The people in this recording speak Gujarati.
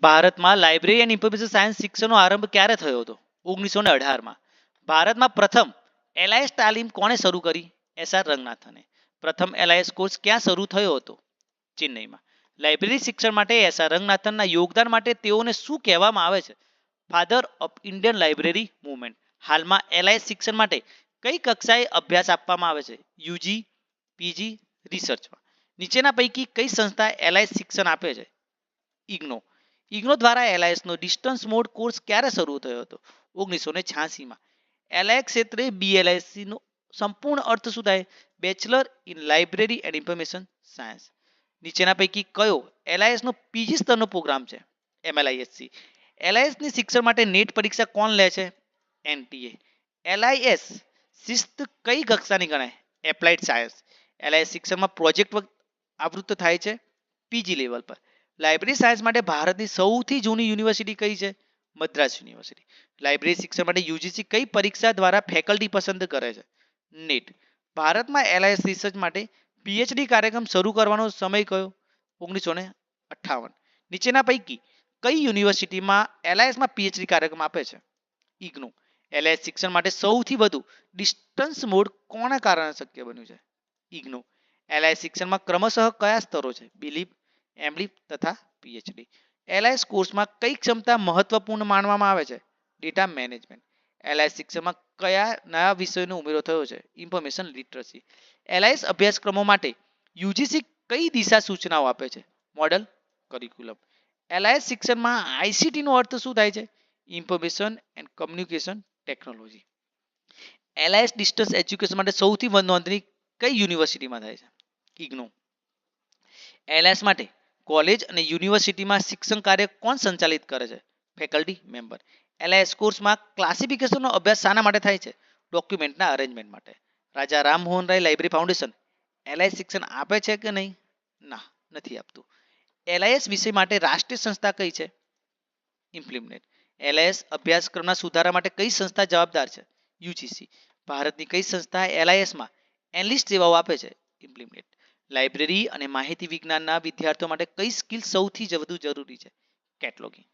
ભારતમાં લાઇબ્રેરી એન્ડ ઇન્ફોર્મેશન સાયન્સ શિક્ષણનો આરંભ ક્યારે થયો હતો? 1918માં. ભારતમાં પ્રથમ એલઆઈએસ તાલીમ કોણે શરૂ કરી? એસઆર રંગનાથને. પ્રથમ એલઆઈએસ કોર્સ ક્યાં શરૂ થયો હતો? ચેન્નઈમાં. લાઇબ્રેરી શિક્ષણ માટે એસઆર રંગનાથનના યોગદાન માટે તેઓને શું કહેવામાં આવે છે? Father of Indian library movement. હાલમાં એલઆઈએસ શિક્ષણ માટે કઈ કક્ષાએ અભ્યાસ આપવામાં આવે છે? યુજી, પીજી, રિસર્ચમાં. નીચેના પૈકી કઈ સંસ્થા એલઆઈએસ શિક્ષણ આપે છે? ઇગ્નો. ઇગ્નો દ્વારા એલઆઈએસનો ડિસ્ટન્સ મોડ કોર્સ ક્યારે શરૂ થયો હતો? 1986માં. એલઆઈએસ ક્ષેત્રે બીએલઆઈસીનો સંપૂર્ણ અર્થ શું થાય? Bachelor in library and information science. નીચેના પૈકી કયો એલઆઈએસનો પીજી સ્તરનો પ્રોગ્રામ છે? એમએલઆઈએસસી. એલઆઈએસની શિક્ષણ માટે નેટ પરીક્ષા કોણ લે છે? એનટીએ. એલઆઈએસ શિસ્ત કઈ કક્ષાની ગણાય? Applied science. એલઆઈએસ શિક્ષણમાં પ્રોજેક્ટ આવૃત્ત થાય છે પીજી લેવલ પર. લાઇબ્રેરી સાયન્સ માટે ભારતની સૌથી જૂની યુનિવર્સિટી કઈ છે? મદ્રાસ યુનિવર્સિટી. લાઇબ્રેરી શિક્ષણ માટે યુજીસી કઈ પરીક્ષા દ્વારા ફેકલ્ટી પસંદ કરે છે? નેટ. ભારતમાં એલઆઈએસ રિસર્ચ માટે પીએચડી કાર્યક્રમ શરૂ કરવાનો સમય કયો? 1958. નીચેના પૈકી કઈ યુનિવર્સિટીમાં એલઆઈએસમાં પીએચડી કાર્યક્રમ આપે છે? ઇગ્નો. એલઆઈએસ શિક્ષણ માટે સૌથી વધુ ડિસ્ટન્સ મોડ કોના કારણે શક્ય બન્યું છે? ઇગ્નો. એલઆઈએસ શિક્ષણમાં ક્રમશઃ કયા સ્તરો છે? બિલીફ, એમલીફ તથા પીએચડી. એલઆઈએસ કોર્સમાં કઈ ક્ષમતા મહત્વપૂર્ણ માનવામાં આવે છે? Data management. એલઆઈએસ શિક્ષણમાં કયા નવા વિષયનો ઉમેરો થયો છે? Information literacy. એલઆઈએસ અભ્યાસક્રમો માટે યુજીસી કઈ દિશા સૂચનાઓ આપે છે? Model curriculum. એલઆઈએસ શિક્ષણમાં આઈસીટી નો અર્થ શું થાય છે? Information and communication technology. એલઆઈએસ distance education માટે સૌથી વધુ નોંધણી કઈ યુનિવર્સિટીમાં થાય છે? ઇગ્નો. એલઆઈએસ માટે કોલેજ અને યુનિવર્સિટીમાં શિક્ષણ કાર્ય કોણ સંચાલિત કરે છે? Faculty member. એલઆઈએસ કોર્સમાં ક્લાસિફિકેશનનો અભ્યાસ શાના માટે થાય છે? ડોક્યુમેન્ટના અરેન્જમેન્ટ માટે. રાજા રામમોહન રાય લાઇબ્રેરી ફાઉન્ડેશન એલઆઈએસ શિક્ષણ આપે છે કે નહીં? ના, નથી આપતું. એલઆઈએસ વિષય માટે રાષ્ટ્રીય સંસ્થા કઈ છે? ઇમ્પ્લિમેન્ટ. એલઆઈએસ અભ્યાસક્રમના સુધારા માટે કઈ સંસ્થા જવાબદાર છે? યુજીસી. ભારતની કઈ સંસ્થા એલઆઈએસમાં એનલિસ્ટ સેવાઓ આપે છે? ઇમ્પ્લિમેન્ટ. લાઇબ્રેરી અને માહિતી વિજ્ઞાનના વિદ્યાર્થીઓ માટે કઈ સ્કિલ સૌથી વધુ જરૂરી છે? કેટલોગિંગ.